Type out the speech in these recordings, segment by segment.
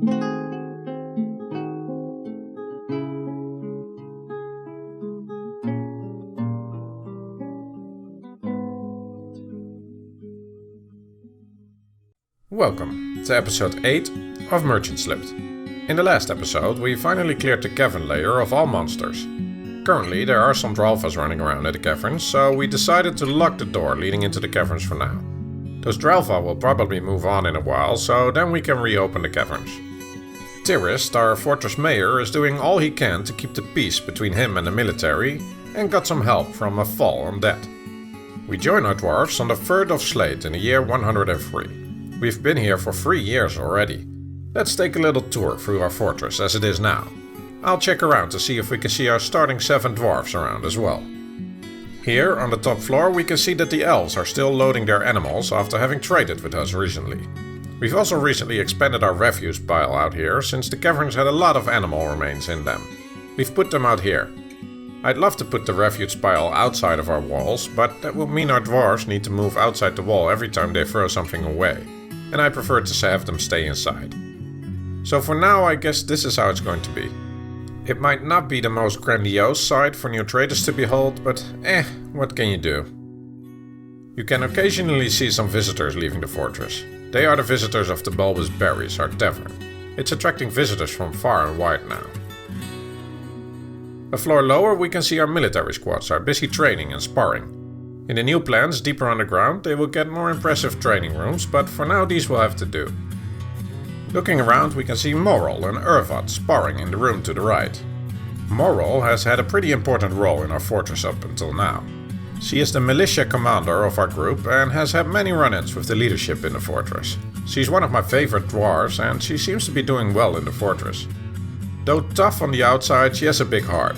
Welcome to episode 8 of Merchant Slipped. In the last episode we finally cleared the cavern layer of all monsters. Currently there are some Dwarves running around at the caverns, so we decided to lock the door leading into the caverns for now. Those Dwarves will probably move on in a while, so then we can reopen the caverns. Tirist, our fortress mayor, is doing all he can to keep the peace between him and the military, and got some help from a fall on debt. We joined our Dwarves on the 3rd of Slate in the year 103. We've been here for 3 years already. Let's take a little tour through our fortress as it is now. I'll check around to see if we can see our starting 7 Dwarves around as well. Here on the top floor we can see that the elves are still loading their animals after having traded with us recently. We've also recently expanded our refuse pile out here since the caverns had a lot of animal remains in them. We've put them out here. I'd love to put the refuse pile outside of our walls, but that will mean our Dwarves need to move outside the wall every time they throw something away. And I prefer to have them stay inside. So for now I guess this is how it's going to be. It might not be the most grandiose sight for new traders to behold, but what can you do? You can occasionally see some visitors leaving the fortress. They are the visitors of the Bulbous Berries, our tavern. It's attracting visitors from far and wide now. A floor lower we can see our military squads are busy training and sparring. In the new plans deeper underground they will get more impressive training rooms, but for now these will have to do. Looking around we can see Moral and Urvat sparring in the room to the right. Moral has had a pretty important role in our fortress up until now. She is the militia commander of our group and has had many run-ins with the leadership in the fortress. She's one of my favorite dwarves and she seems to be doing well in the fortress. Though tough on the outside, she has a big heart.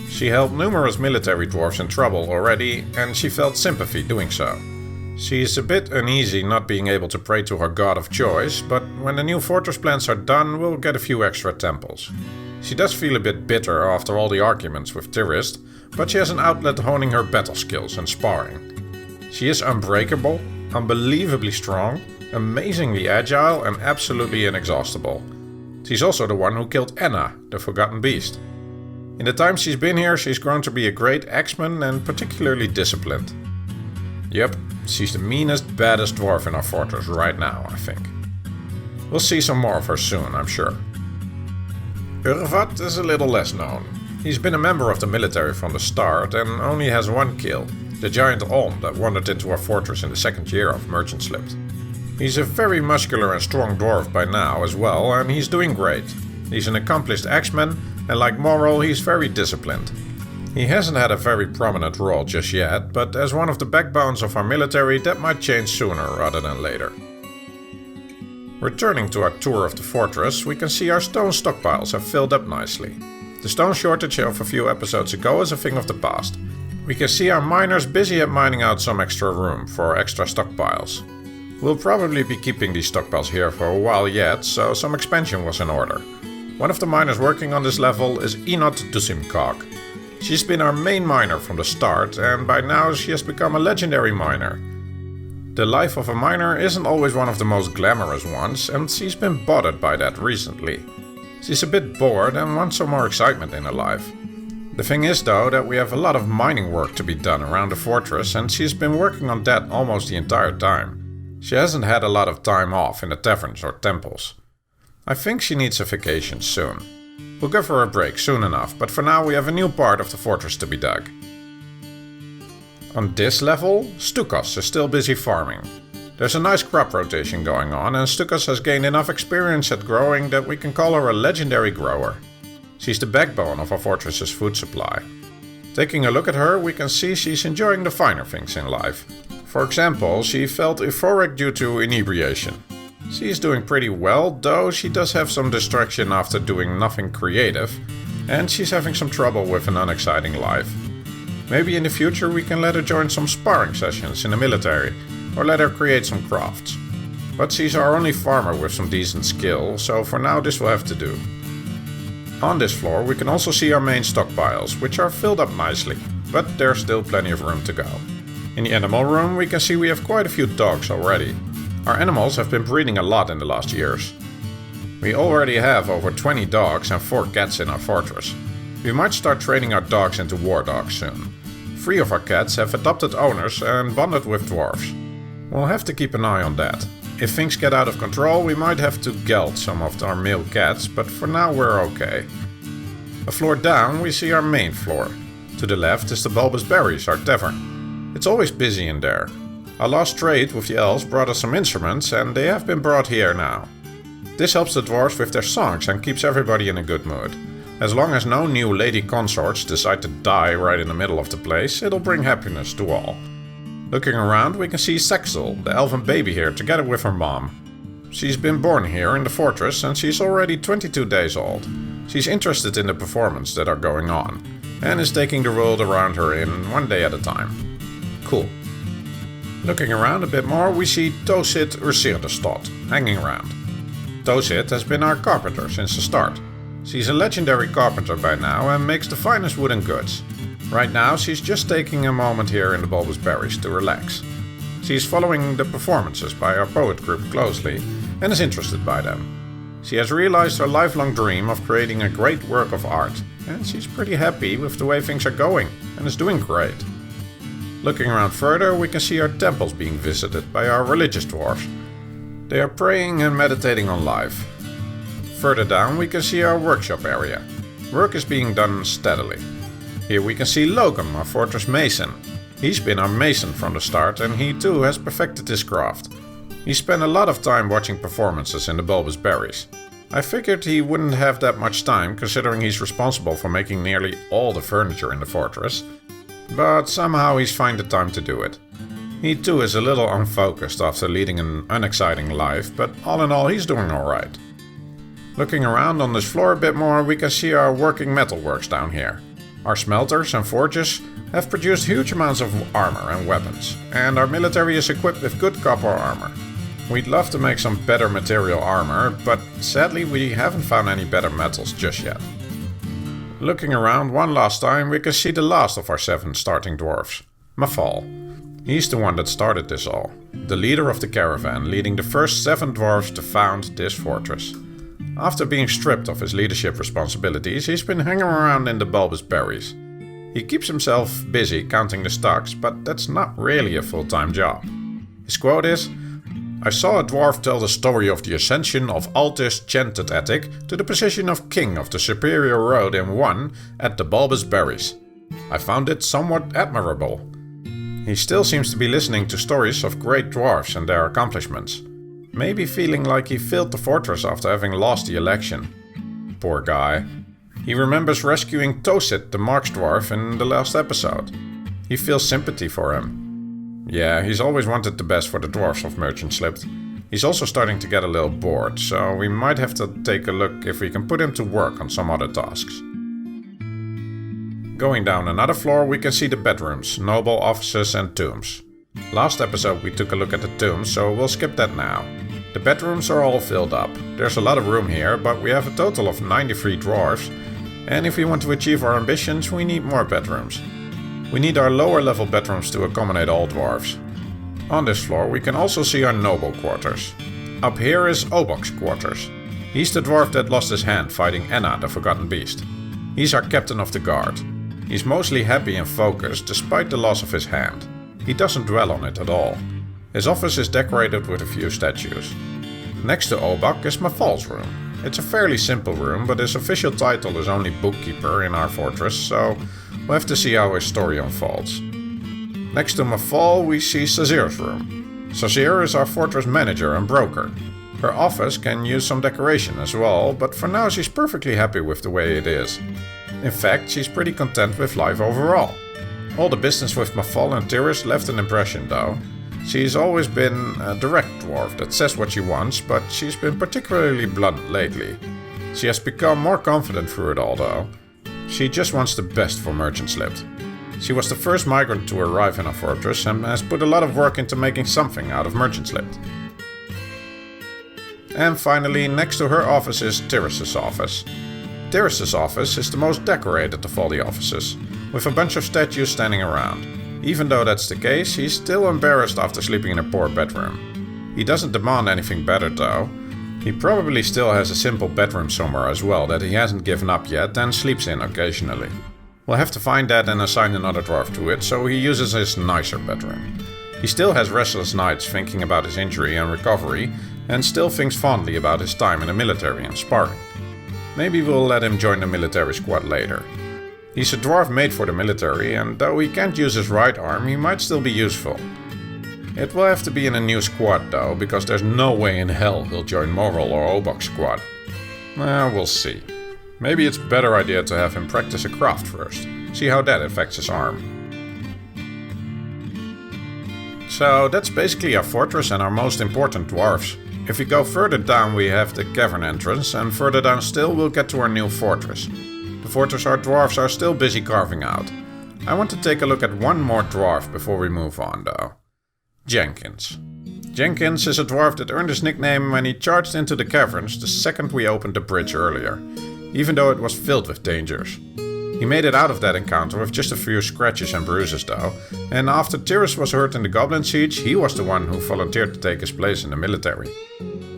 She helped numerous military dwarves in trouble already, and she felt sympathy doing so. She is a bit uneasy not being able to pray to her god of choice, but when the new fortress plans are done, we'll get a few extra temples. She does feel a bit bitter after all the arguments with Tirist, but she has an outlet honing her battle skills and sparring. She is unbreakable, unbelievably strong, amazingly agile, and absolutely inexhaustible. She's also the one who killed Anna, the Forgotten Beast. In the time she's been here, she's grown to be a great axeman and particularly disciplined. Yep, she's the meanest, baddest dwarf in our fortress right now, I think. We'll see some more of her soon, I'm sure. Urvat is a little less known. He's been a member of the military from the start and only has one kill, the giant Olm that wandered into our fortress in the 2nd year of Merchant Slipped. He's a very muscular and strong dwarf by now as well, and he's doing great. He's an accomplished axeman, and like Moral, he's very disciplined. He hasn't had a very prominent role just yet, but as one of the backbones of our military, that might change sooner rather than later. Returning to our tour of the fortress, we can see our stone stockpiles have filled up nicely. The stone shortage of a few episodes ago is a thing of the past. We can see our miners busy at mining out some extra room for extra stockpiles. We'll probably be keeping these stockpiles here for a while yet, so some expansion was in order. One of the miners working on this level is Inot Dusimkog. She's been our main miner from the start, and by now she has become a legendary miner. The life of a miner isn't always one of the most glamorous ones, and she's been bothered by that recently. She's a bit bored and wants some more excitement in her life. The thing is though that we have a lot of mining work to be done around the fortress, and she's been working on that almost the entire time. She hasn't had a lot of time off in the taverns or temples. I think she needs a vacation soon. We'll give her a break soon enough, but for now we have a new part of the fortress to be dug. On this level, Stukos is still busy farming. There's a nice crop rotation going on, and Stukos has gained enough experience at growing that we can call her a legendary grower. She's the backbone of our fortress's food supply. Taking a look at her, we can see she's enjoying the finer things in life. For example, she felt euphoric due to inebriation. She's doing pretty well, though she does have some distraction after doing nothing creative, and she's having some trouble with an unexciting life. Maybe in the future we can let her join some sparring sessions in the military, or let her create some crafts. But she's our only farmer with some decent skill, so for now this will have to do. On this floor we can also see our main stockpiles, which are filled up nicely, but there's still plenty of room to go. In the animal room we can see we have quite a few dogs already. Our animals have been breeding a lot in the last years. We already have over 20 dogs and 4 cats in our fortress. We might start training our dogs into war dogs soon. 3 of our cats have adopted owners and bonded with dwarves. We'll have to keep an eye on that. If things get out of control, we might have to geld some of our male cats, but for now we're okay. A floor down, we see our main floor. To the left is the Bulbous Berries, our tavern. It's always busy in there. Our last trade with the elves brought us some instruments, and they have been brought here now. This helps the dwarves with their songs and keeps everybody in a good mood. As long as no new lady consorts decide to die right in the middle of the place, it'll bring happiness to all. Looking around, we can see Sexel, the elven baby here, together with her mom. She's been born here in the fortress and she's already 22 days old. She's interested in the performances that are going on, and is taking the world around her in one day at a time. Cool. Looking around a bit more, we see Tosit Ursirdestad hanging around. Tosit has been our carpenter since the start. She's a legendary carpenter by now and makes the finest wooden goods. Right now she's just taking a moment here in the Bulbous Berries to relax. She's following the performances by our poet group closely and is interested by them. She has realized her lifelong dream of creating a great work of art, and she's pretty happy with the way things are going and is doing great. Looking around further, we can see our temples being visited by our religious dwarves. They are praying and meditating on life. Further down we can see our workshop area. Work is being done steadily. Here we can see Logan, our fortress mason. He's been our mason from the start and he too has perfected his craft. He spent a lot of time watching performances in the Bulbous Berries. I figured he wouldn't have that much time considering he's responsible for making nearly all the furniture in the fortress. But somehow he's found the time to do it. He too is a little unfocused after leading an unexciting life, but all in all he's doing alright. Looking around on this floor a bit more, we can see our working metalworks down here. Our smelters and forges have produced huge amounts of armor and weapons, and our military is equipped with good copper armor. We'd love to make some better material armor, but sadly we haven't found any better metals just yet. Looking around one last time, we can see the last of our 7 starting dwarves, Mafal. He's the one that started this all, the leader of the caravan, leading the first 7 dwarves to found this fortress. After being stripped of his leadership responsibilities, he's been hanging around in the Bulbous Berries. He keeps himself busy counting the stocks, but that's not really a full-time job. His quote is, "I saw a dwarf tell the story of the ascension of Altis Chanted Attic to the position of king of the superior road in 1 at the Bulbous Berries. I found it somewhat admirable." He still seems to be listening to stories of great dwarfs and their accomplishments. Maybe feeling like he failed the fortress after having lost the election. Poor guy. He remembers rescuing Tosit, the Marks dwarf, in the last episode. He feels sympathy for him. Yeah, he's always wanted the best for the dwarfs of Merchant Slipped. He's also starting to get a little bored, so we might have to take a look if we can put him to work on some other tasks. Going down another floor we can see the bedrooms, noble offices and tombs. Last episode we took a look at the tombs, so we'll skip that now. The bedrooms are all filled up. There's a lot of room here, but we have a total of 93 dwarves, and if we want to achieve our ambitions we need more bedrooms. We need our lower level bedrooms to accommodate all dwarves. On this floor we can also see our noble quarters. Up here is Obok's quarters. He's the dwarf that lost his hand fighting Enna, the Forgotten Beast. He's our captain of the guard. He's mostly happy and focused despite the loss of his hand. He doesn't dwell on it at all. His office is decorated with a few statues. Next to Obok is Mafal's room. It's a fairly simple room, but his official title is only bookkeeper in our fortress, so we'll have to see how his story unfolds. Next to Mafal we see Sazir's room. Sazir is our fortress manager and broker. Her office can use some decoration as well, but for now she's perfectly happy with the way it is. In fact, she's pretty content with life overall. All the business with Mafal and Tiris left an impression though. She's always been a direct dwarf that says what she wants, but she's been particularly blunt lately. She has become more confident through it all though. She just wants the best for Merchant Slipped. She was the first migrant to arrive in our fortress and has put a lot of work into making something out of Merchant Slipped. And finally, next to her office is Tiris's office. Tiris's office is the most decorated of all the offices, with a bunch of statues standing around. Even though that's the case, he's still embarrassed after sleeping in a poor bedroom. He doesn't demand anything better though. He probably still has a simple bedroom somewhere as well that he hasn't given up yet and sleeps in occasionally. We'll have to find that and assign another dwarf to it, so he uses his nicer bedroom. He still has restless nights thinking about his injury and recovery, and still thinks fondly about his time in the military and sparring. Maybe we'll let him join the military squad later. He's a dwarf made for the military, and though he can't use his right arm, he might still be useful. It will have to be in a new squad though, because there's no way in hell he'll join mayoral or Obok squad. We'll see. Maybe it's a better idea to have him practice a craft first, see how that affects his arm. So that's basically our fortress and our most important dwarfs. If we go further down we have the cavern entrance, and further down still we'll get to our new fortress. The fortress our dwarfs are still busy carving out. I want to take a look at one more dwarf before we move on though. Jenkins. Jenkins is a dwarf that earned his nickname when he charged into the caverns the second we opened the bridge earlier, even though it was filled with dangers. He made it out of that encounter with just a few scratches and bruises though, and after Tyrus was hurt in the goblin siege, he was the one who volunteered to take his place in the military.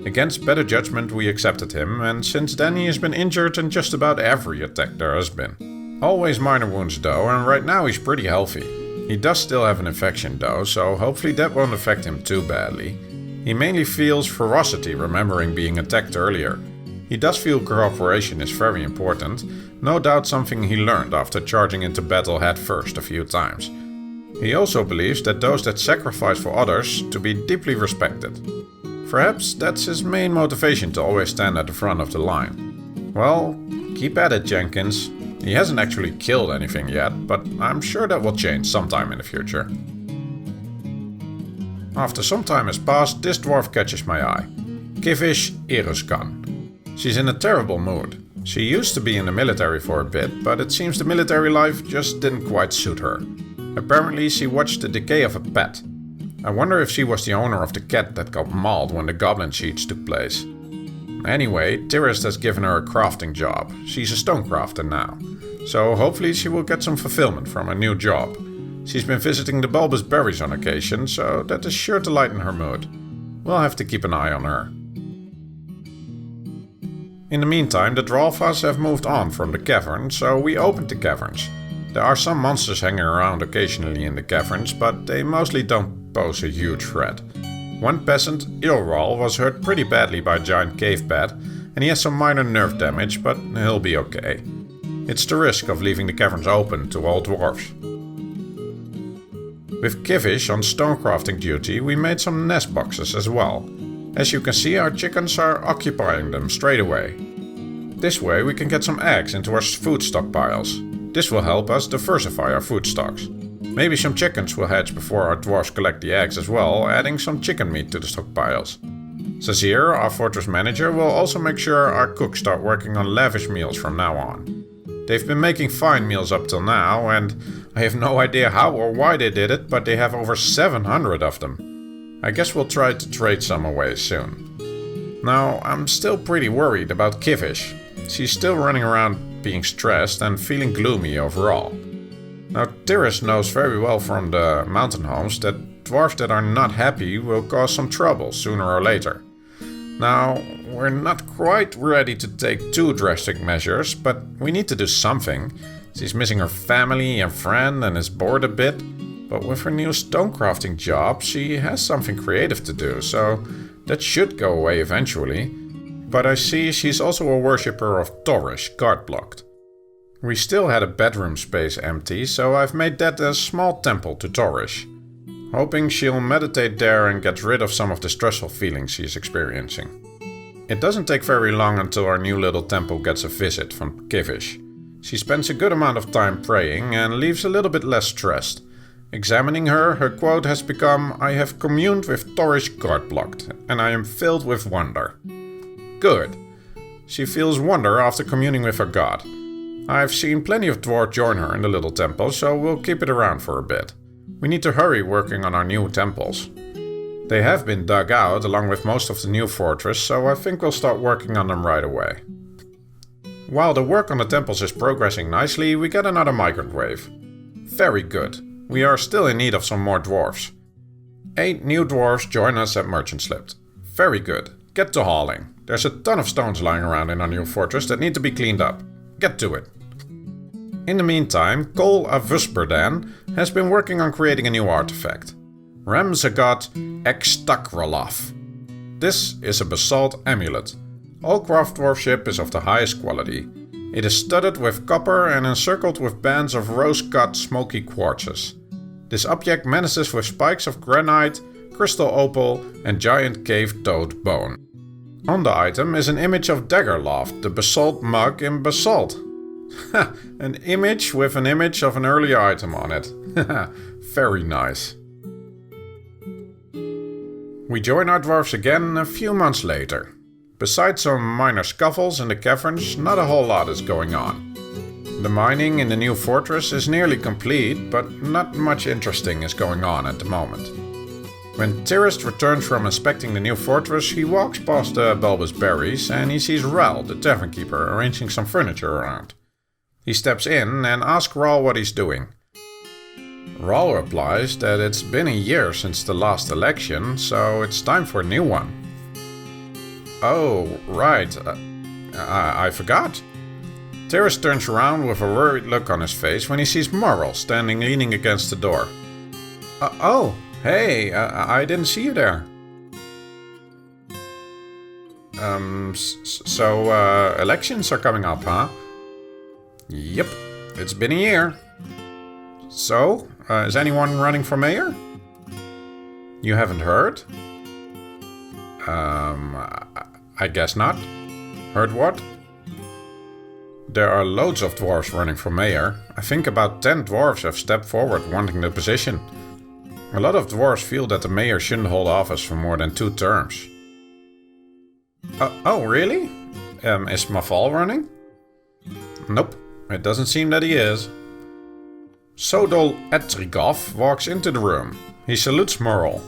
Against better judgment we accepted him, and since then he has been injured in just about every attack there has been. Always minor wounds though, and right now he's pretty healthy. He does still have an infection though, so hopefully that won't affect him too badly. He mainly feels ferocity remembering being attacked earlier. He does feel cooperation is very important, no doubt something he learned after charging into battle head first a few times. He also believes that those that sacrifice for others to be deeply respected. Perhaps that's his main motivation to always stand at the front of the line. Well, keep at it, Jenkins. He hasn't actually killed anything yet, but I'm sure that will change sometime in the future. After some time has passed, this dwarf catches my eye. Kivish Eruskan. She's in a terrible mood. She used to be in the military for a bit, but it seems the military life just didn't quite suit her. Apparently she watched the decay of a pet. I wonder if she was the owner of the cat that got mauled when the goblin siege took place. Anyway, Tyrus has given her a crafting job. She's a stonecrafter now. So hopefully she will get some fulfillment from a new job. She's been visiting the bulbous berries on occasion, so that is sure to lighten her mood. We'll have to keep an eye on her. In the meantime, the Dwarves have moved on from the cavern, so we opened the caverns. There are some monsters hanging around occasionally in the caverns, but they mostly don't pose a huge threat. One peasant, Ilral, was hurt pretty badly by a giant cave bat, and he has some minor nerve damage, but he'll be okay. It's the risk of leaving the caverns open to all dwarves. With Kivish on stonecrafting duty, we made some nest boxes as well. As you can see, our chickens are occupying them straight away. This way we can get some eggs into our food stockpiles. This will help us diversify our food stocks. Maybe some chickens will hatch before our dwarves collect the eggs as well, adding some chicken meat to the stockpiles. Sazir, our fortress manager, will also make sure our cooks start working on lavish meals from now on. They've been making fine meals up till now, and I have no idea how or why they did it, but they have over 700 of them. I guess we'll try to trade some away soon. Now, I'm still pretty worried about Kivish. She's still running around being stressed and feeling gloomy overall. Now, Tyrus knows very well from the mountain homes that dwarves that are not happy will cause some trouble sooner or later. Now, we're not quite ready to take too drastic measures, but we need to do something. She's missing her family and friend and is bored a bit, but with her new stonecrafting job, she has something creative to do, so that should go away eventually. But I see she's also a worshipper of Torish, guard-blocked. We still had a bedroom space empty, so I've made that a small temple to Torish, hoping she'll meditate there and get rid of some of the stressful feelings she's experiencing. It doesn't take very long until our new little temple gets a visit from Kivish. She spends a good amount of time praying and leaves a little bit less stressed. Examining her, her quote has become, "I have communed with Torish guard-blocked, and I am filled with wonder." Good. She feels wonder after communing with her god. I've seen plenty of dwarves join her in the little temple, so we'll keep it around for a bit. We need to hurry working on our new temples. They have been dug out along with most of the new fortress, so I think we'll start working on them right away. While the work on the temples is progressing nicely, we get another migrant wave. Very good. We are still in need of some more dwarves. 8 new dwarves join us at Merchant Slipped. Very good. Get to hauling. There's a ton of stones lying around in our new fortress that need to be cleaned up. Get to it. In the meantime, Cole Avusperdan has been working on creating a new artifact. Ramzagot Extakrolof. This is a basalt amulet. All craft dwarfship is of the highest quality. It is studded with copper and encircled with bands of rose-cut smoky quartzes. This object menaces with spikes of granite, crystal opal and giant cave-toed bone. On the item is an image of Daggerloft, the basalt mug in basalt. An image with an image of an earlier item on it. Very nice. We join our dwarves again a few months later. Besides some minor scuffles in the caverns, not a whole lot is going on. The mining in the new fortress is nearly complete, but not much interesting is going on at the moment. When Tyrist returns from inspecting the new fortress, he walks past the bulbous berries and he sees Ral, the tavern keeper, arranging some furniture around. He steps in and asks Ral what he's doing. Ral replies that it's been a year since the last election, so it's time for a new one. Oh, right. I forgot. Terrace turns around with a worried look on his face when he sees Moral standing leaning against the door. Oh, hey, I didn't see you there. So elections are coming up, huh? Yep, it's been a year. So, is anyone running for mayor? You haven't heard? I guess not. Heard what? There are loads of dwarves running for mayor. I think about 10 dwarves have stepped forward wanting the position. A lot of dwarves feel that the mayor shouldn't hold office for more than 2 terms. Oh, really? Is Mafal running? Nope, it doesn't seem that he is. Sodol Etrigov walks into the room. He salutes Moral.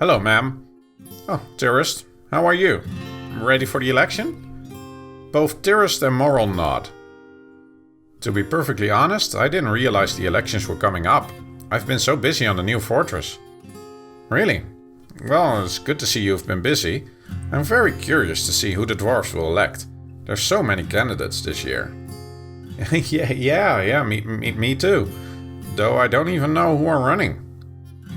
Hello, ma'am. Oh, Tyrist, how are you? Ready for the election? Both Tyrist and Moral nod. To be perfectly honest, I didn't realize the elections were coming up. I've been so busy on the new fortress. Really? Well, it's good to see you've been busy. I'm very curious to see who the dwarves will elect. There's so many candidates this year. yeah, me too. Though I don't even know who are running.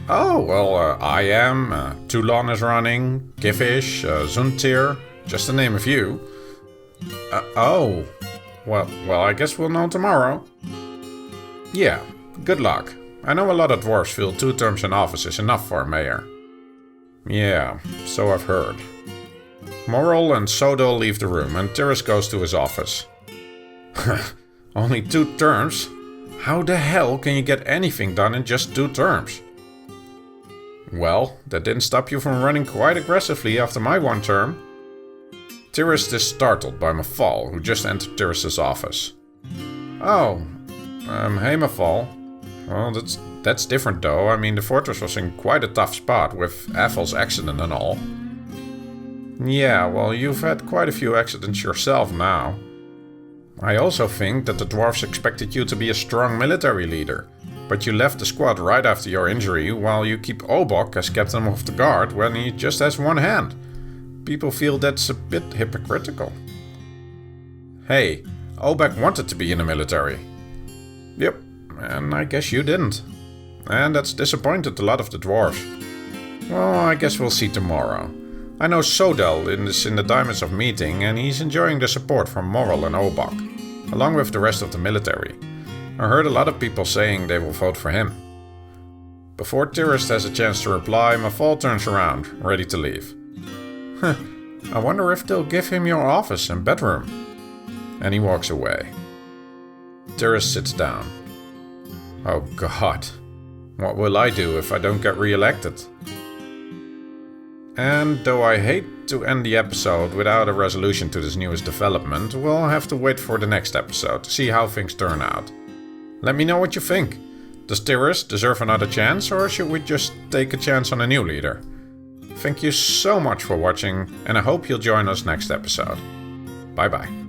Oh, well, I am, Toulon is running, Kivish, Zuntir, just to name a few. Oh, well, I guess we'll know tomorrow. Yeah, good luck. I know a lot of dwarves feel 2 terms in office is enough for a mayor. Yeah, so I've heard. Moral and Sodol leave the room and Tyrus goes to his office. Only 2 terms? How the hell can you get anything done in just 2 terms? Well, that didn't stop you from running quite aggressively after my 1 term. Tyrus is startled by Mafal, who just entered Tyrus's office. Oh, hey Mafal. Well, that's different though. I mean, the fortress was in quite a tough spot with Aval's accident and all. Yeah, well, you've had quite a few accidents yourself now. I also think that the dwarves expected you to be a strong military leader, but you left the squad right after your injury while you keep Obok as captain of the guard when he just has 1 hand. People feel that's a bit hypocritical. Hey, Obok wanted to be in the military. Yep, and I guess you didn't. And that's disappointed a lot of the dwarves. Well, I guess we'll see tomorrow. I know Sodel is in the Diamonds of Meeting and he's enjoying the support from Moral and Obok, along with the rest of the military. I heard a lot of people saying they will vote for him. Before Tyrist has a chance to reply, Mafal turns around, ready to leave. I wonder if they'll give him your office and bedroom. And he walks away. Tyrist sits down. Oh god, what will I do if I don't get re-elected? And though I hate to end the episode without a resolution to this newest development, we'll have to wait for the next episode to see how things turn out. Let me know what you think. Does Tyrus deserve another chance, or should we just take a chance on a new leader? Thank you so much for watching, and I hope you'll join us next episode. Bye bye.